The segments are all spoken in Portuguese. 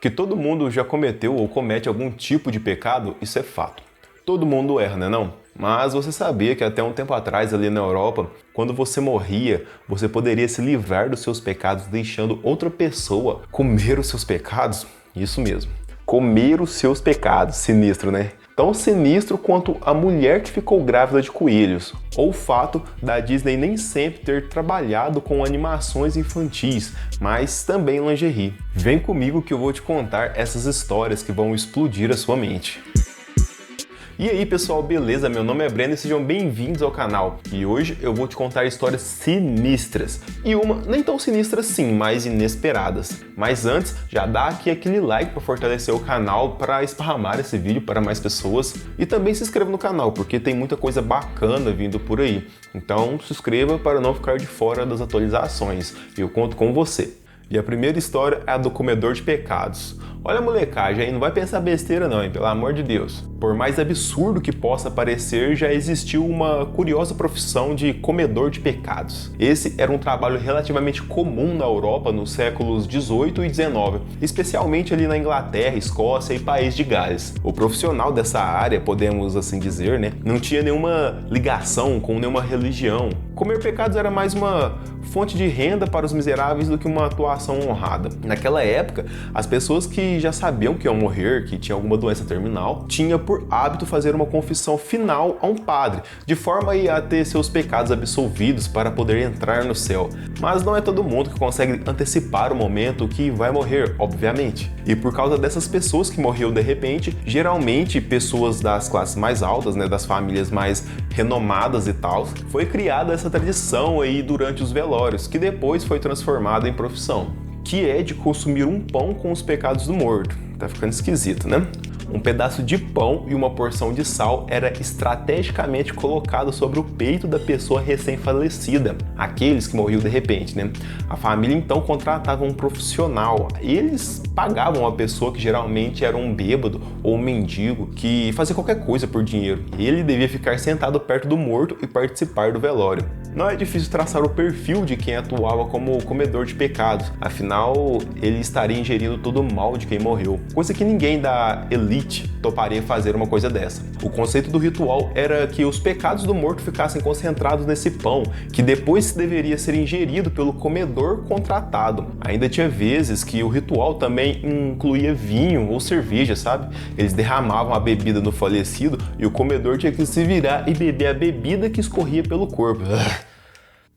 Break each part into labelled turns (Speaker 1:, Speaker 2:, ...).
Speaker 1: Que todo mundo já cometeu ou comete algum tipo de pecado, isso é fato. Todo mundo erra, né não? Mas você sabia que até um tempo atrás ali na Europa, quando você morria, você poderia se livrar dos seus pecados deixando outra pessoa comer os seus pecados? Isso mesmo. Comer os seus pecados. Sinistro, né? Tão sinistro quanto a mulher que ficou grávida de coelhos, ou o fato da Disney nem sempre ter trabalhado com animações infantis, mas também lingerie. Vem comigo que eu vou te contar essas histórias que vão explodir a sua mente. E aí pessoal, beleza? Meu nome é Breno e sejam bem-vindos ao canal. E hoje eu vou te contar histórias sinistras. E uma nem tão sinistra assim, mas inesperadas. Mas antes, já dá aqui aquele like para fortalecer o canal, para esparramar esse vídeo para mais pessoas. E também se inscreva no canal, porque tem muita coisa bacana vindo por aí. Então se inscreva para não ficar de fora das atualizações. Eu conto com você. E a primeira história é a do comedor de pecados. Olha a molecagem aí, não vai pensar besteira não, hein? Pelo amor de Deus. Por mais absurdo que possa parecer, já existiu uma curiosa profissão de comedor de pecados. Esse era um trabalho relativamente comum na Europa nos séculos 18 e 19, especialmente ali na Inglaterra, Escócia e País de Gales. O profissional dessa área, podemos assim dizer, né, não tinha nenhuma ligação com nenhuma religião. Comer pecados era mais uma fonte de renda para os miseráveis do que uma atuação honrada. Naquela época, as pessoas que já sabiam que iam morrer, que tinham alguma doença terminal, tinham por hábito fazer uma confissão final a um padre, de forma a ter seus pecados absolvidos para poder entrar no céu. Mas não é todo mundo que consegue antecipar o momento que vai morrer, obviamente. E por causa dessas pessoas que morreram de repente, geralmente pessoas das classes mais altas, né, das famílias mais renomadas e tal, foi criada essa tradição aí durante os velórios, que depois foi transformada em profissão, que é de consumir um pão com os pecados do morto. Tá ficando esquisito, né? Um pedaço de pão e uma porção de sal era estrategicamente colocado sobre o peito da pessoa recém-falecida, aqueles que morriam de repente, né? A família então contratava um profissional. Eles pagavam a pessoa que geralmente era um bêbado ou um mendigo que fazia qualquer coisa por dinheiro. Ele devia ficar sentado perto do morto e participar do velório. Não é difícil traçar o perfil de quem atuava como comedor de pecados, afinal ele estaria ingerindo todo o mal de quem morreu, coisa que ninguém da elite toparia fazer uma coisa dessa. O conceito do ritual era que os pecados do morto ficassem concentrados nesse pão, que depois deveria ser ingerido pelo comedor contratado. Ainda tinha vezes que o ritual também incluía vinho ou cerveja, sabe? Eles derramavam a bebida no falecido e o comedor tinha que se virar e beber a bebida que escorria pelo corpo.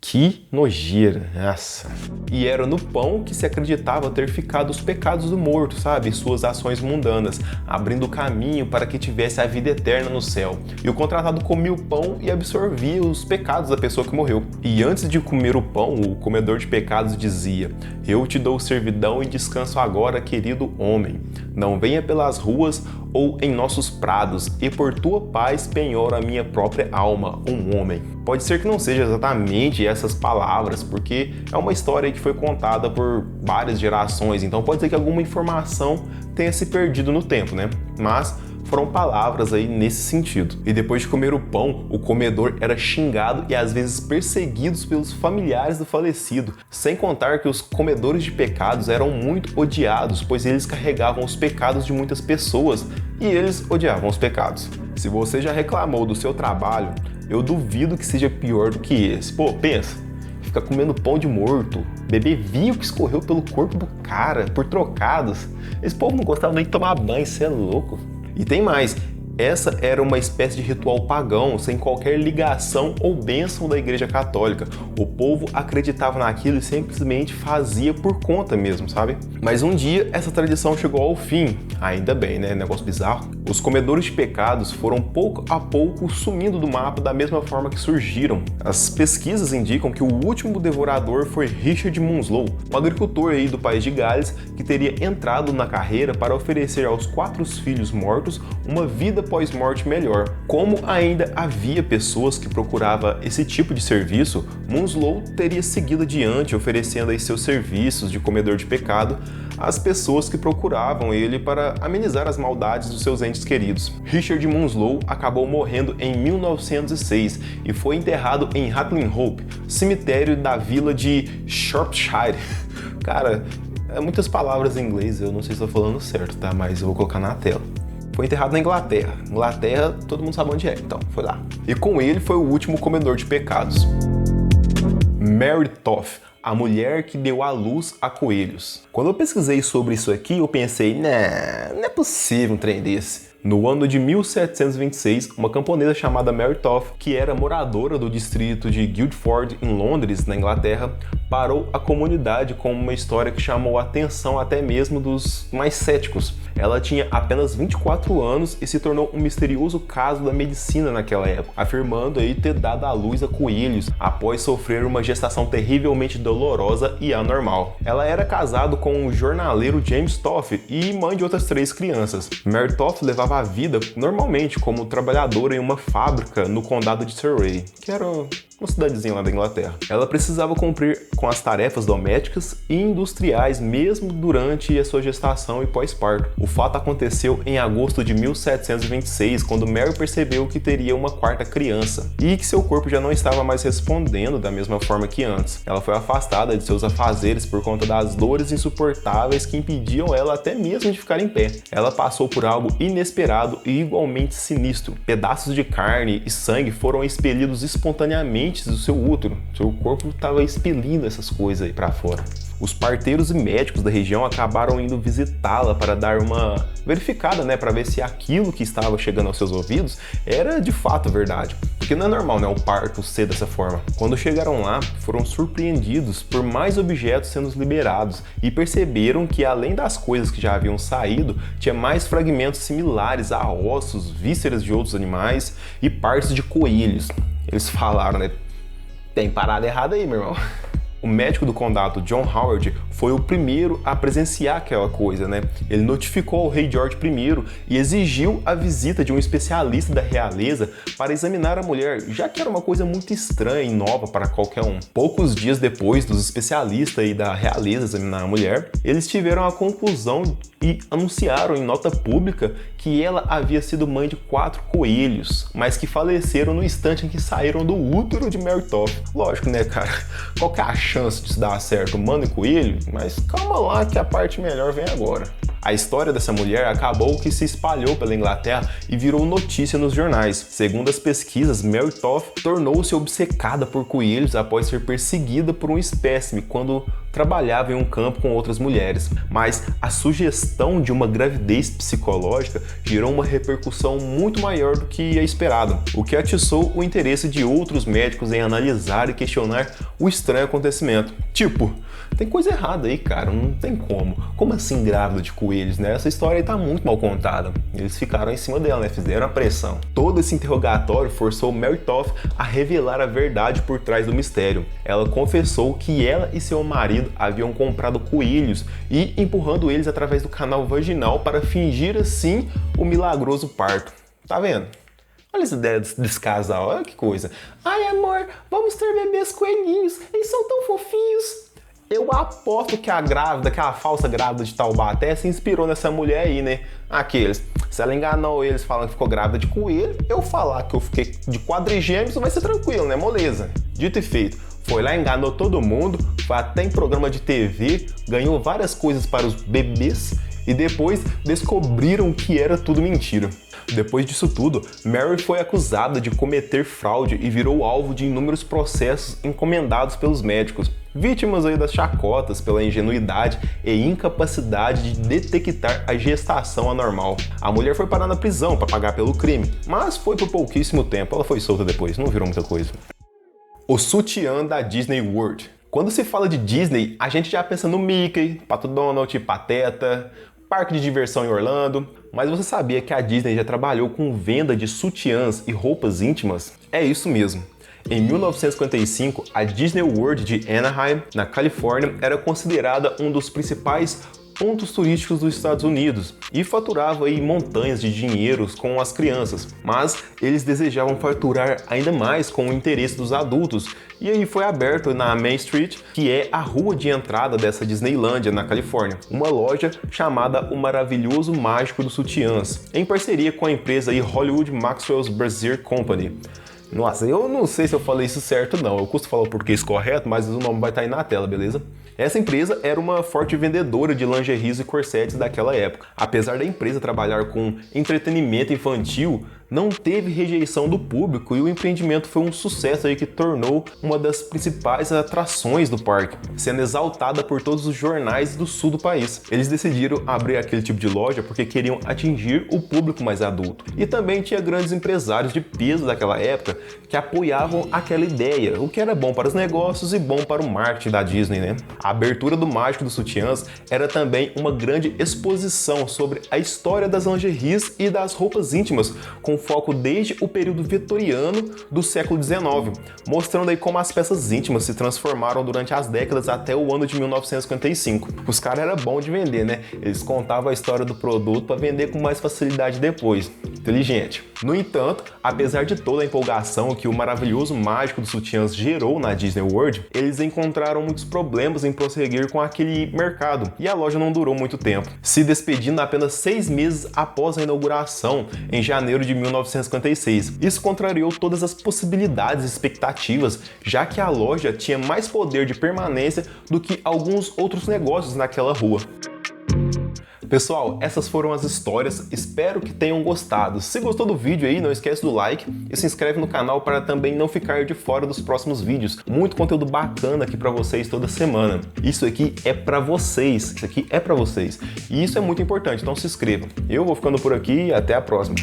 Speaker 1: Que nojeira, nossa. E era no pão que se acreditava ter ficado os pecados do morto, sabe? Suas ações mundanas, abrindo caminho para que tivesse a vida eterna no céu. E o contratado comia o pão e absorvia os pecados da pessoa que morreu. E antes de comer o pão, o comedor de pecados dizia: "Eu te dou servidão e descanso agora, querido homem. Não venha pelas ruas ou em nossos prados, e por tua paz penhoro a minha própria alma, um homem." Pode ser que não seja exatamente essas palavras, porque é uma história que foi contada por várias gerações, então pode ser que alguma informação tenha se perdido no tempo, né? Mas foram palavras aí nesse sentido. E depois de comer o pão, o comedor era xingado e às vezes perseguido pelos familiares do falecido. Sem contar que os comedores de pecados eram muito odiados, pois eles carregavam os pecados de muitas pessoas e eles odiavam os pecados. Se você já reclamou do seu trabalho, eu duvido que seja pior do que esse. Pô, pensa, ficar comendo pão de morto, beber vinho que escorreu pelo corpo do cara por trocados. Esse povo não gostava nem de tomar banho, cê é louco. E tem mais, essa era uma espécie de ritual pagão, sem qualquer ligação ou bênção da Igreja Católica. O povo acreditava naquilo e simplesmente fazia por conta mesmo, sabe? Mas um dia essa tradição chegou ao fim, ainda bem, né? Negócio bizarro. Os comedores de pecados foram pouco a pouco sumindo do mapa da mesma forma que surgiram. As pesquisas indicam que o último devorador foi Richard Munslow, um agricultor aí do País de Gales que teria entrado na carreira para oferecer aos 4 filhos mortos uma vida pós-morte melhor. Como ainda havia pessoas que procuravam esse tipo de serviço, Munslow teria seguido adiante oferecendo aí seus serviços de comedor de pecado às pessoas que procuravam ele para amenizar as maldades dos seus entes queridos. Richard Munslow acabou morrendo em 1906 e foi enterrado em Hatley Hope, cemitério da vila de Shropshire. Cara, Muitas palavras em inglês, eu não sei se estou falando certo, tá? Mas eu vou colocar na tela. Foi enterrado na Inglaterra. Inglaterra, todo mundo sabe onde é, então foi lá. E com ele foi o último comedor de pecados. Mary Toth, a mulher que deu à luz a coelhos. Quando eu pesquisei sobre isso aqui, eu pensei, não é possível um trem desse. No ano de 1726, uma camponesa chamada Mary Toth, que era moradora do distrito de Guildford, em Londres, na Inglaterra, parou a comunidade com uma história que chamou a atenção até mesmo dos mais céticos. Ela tinha apenas 24 anos e se tornou um misterioso caso da medicina naquela época, afirmando aí ter dado à luz a coelhos após sofrer uma gestação terrivelmente dolorosa e anormal. Ela era casada com o jornaleiro James Toth e mãe de outras 3 crianças. Mary Toth levava a vida normalmente como trabalhadora em uma fábrica no condado de Surrey, que era uma cidadezinha lá da Inglaterra. Ela precisava cumprir com as tarefas domésticas e industriais mesmo durante a sua gestação e pós-parto. O fato aconteceu em agosto de 1726, quando Mary percebeu que teria uma 4ª criança e que seu corpo já não estava mais respondendo da mesma forma que antes. Ela foi afastada de seus afazeres por conta das dores insuportáveis que impediam ela até mesmo de ficar em pé. Ela passou por algo inesperado e igualmente sinistro. Pedaços de carne e sangue foram expelidos espontaneamente do seu útero. Seu corpo estava expelindo essas coisas aí para fora. Os parteiros e médicos da região acabaram indo visitá-la para dar uma verificada, para ver se aquilo que estava chegando aos seus ouvidos era de fato verdade. Porque não é normal, o parto ser dessa forma. Quando chegaram lá, foram surpreendidos por mais objetos sendo liberados e perceberam que, além das coisas que já haviam saído, tinha mais fragmentos similares a ossos, vísceras de outros animais e partes de coelhos. Eles falaram, tem parada errada aí, meu irmão. O médico do condado, John Howard, foi o primeiro a presenciar aquela coisa, Ele notificou ao rei George I e exigiu a visita de um especialista da realeza para examinar a mulher, já que era uma coisa muito estranha e nova para qualquer um. Poucos dias depois dos especialistas e da realeza examinar a mulher, eles tiveram a conclusão e anunciaram em nota pública que ela havia sido mãe de 4 coelhos, mas que faleceram no instante em que saíram do útero de Mary Toth. Lógico, cara? Qual que é a chance disso dar certo? Mano e coelho? Mas calma lá que a parte melhor vem agora. A história dessa mulher acabou que se espalhou pela Inglaterra e virou notícia nos jornais. Segundo as pesquisas, Mary Toth tornou-se obcecada por coelhos após ser perseguida por um espécime quando trabalhava em um campo com outras mulheres. Mas a sugestão de uma gravidez psicológica gerou uma repercussão muito maior do que a esperada, o que atiçou o interesse de outros médicos em analisar e questionar o estranho acontecimento. Tipo, tem coisa errada aí, cara, não tem como. Como assim grávida de coelhos, Essa história aí tá muito mal contada. Eles ficaram em cima dela, Fizeram a pressão. Todo esse interrogatório forçou Mary Toth a revelar a verdade por trás do mistério. Ela confessou que ela e seu marido haviam comprado coelhos e empurrando eles através do canal vaginal para fingir assim o milagroso parto. Tá vendo? Olha essa ideia desse casal, olha que coisa. Ai, amor, vamos ter bebês coelhinhos, eles são tão fofinhos. Eu aposto que aquela falsa grávida de Taubaté se inspirou nessa mulher aí, Aqueles. Se ela enganou eles falando que ficou grávida de coelho, eu falar que eu fiquei de quadrigêmeos vai ser tranquilo, moleza. Dito e feito. Foi lá, enganou todo mundo, foi até em programa de TV, ganhou várias coisas para os bebês e depois descobriram que era tudo mentira. Depois disso tudo, Mary foi acusada de cometer fraude e virou alvo de inúmeros processos encomendados pelos médicos, vítimas aí das chacotas pela ingenuidade e incapacidade de detectar a gestação anormal. A mulher foi parar na prisão para pagar pelo crime, mas foi por pouquíssimo tempo, ela foi solta depois, não virou muita coisa. O sutiã da Disney World. Quando se fala de Disney, a gente já pensa no Mickey, Pato Donald, Pateta, parque de diversão em Orlando, mas você sabia que a Disney já trabalhou com venda de sutiãs e roupas íntimas? É isso mesmo. Em 1955, a Disney World de Anaheim, na Califórnia, era considerada um dos principais pontos turísticos dos Estados Unidos e faturava aí montanhas de dinheiros com as crianças, mas eles desejavam faturar ainda mais com o interesse dos adultos e aí foi aberto na Main Street, que é a rua de entrada dessa Disneylândia na Califórnia, uma loja chamada O Maravilhoso Mágico dos Sutiãs, em parceria com a empresa aí Hollywood Maxwell's Brazier Company. Nossa, eu não sei se eu falei isso certo não, eu costumo falar o português correto, mas o nome vai estar aí na tela, beleza? Essa empresa era uma forte vendedora de lingeries e corsetes daquela época. Apesar da empresa trabalhar com entretenimento infantil, não teve rejeição do público e o empreendimento foi um sucesso aí que tornou uma das principais atrações do parque, sendo exaltada por todos os jornais do sul do país. Eles decidiram abrir aquele tipo de loja porque queriam atingir o público mais adulto. E também tinha grandes empresários de peso daquela época que apoiavam aquela ideia, o que era bom para os negócios e bom para o marketing da Disney, né? A abertura do Mágico dos Sutiãs era também uma grande exposição sobre a história das lingeries e das roupas íntimas, com foco desde o período vitoriano do século XIX, mostrando aí como as peças íntimas se transformaram durante as décadas até o ano de 1955. Os caras eram bons de vender, né? Eles contavam a história do produto para vender com mais facilidade depois. Inteligente. No entanto, apesar de toda a empolgação que o maravilhoso Mágico dos Sutiãs gerou na Disney World, eles encontraram muitos problemas em prosseguir com aquele mercado e a loja não durou muito tempo, se despedindo apenas 6 meses após a inauguração, em janeiro de 1956. Isso contrariou todas as possibilidades e expectativas, já que a loja tinha mais poder de permanência do que alguns outros negócios naquela rua. Pessoal, essas foram as histórias, espero que tenham gostado. Se gostou do vídeo aí, não esquece do like e se inscreve no canal para também não ficar de fora dos próximos vídeos. Muito conteúdo bacana aqui para vocês toda semana. Isso aqui é para vocês, isso aqui é para vocês. E isso é muito importante, então se inscreva. Eu vou ficando por aqui e até a próxima.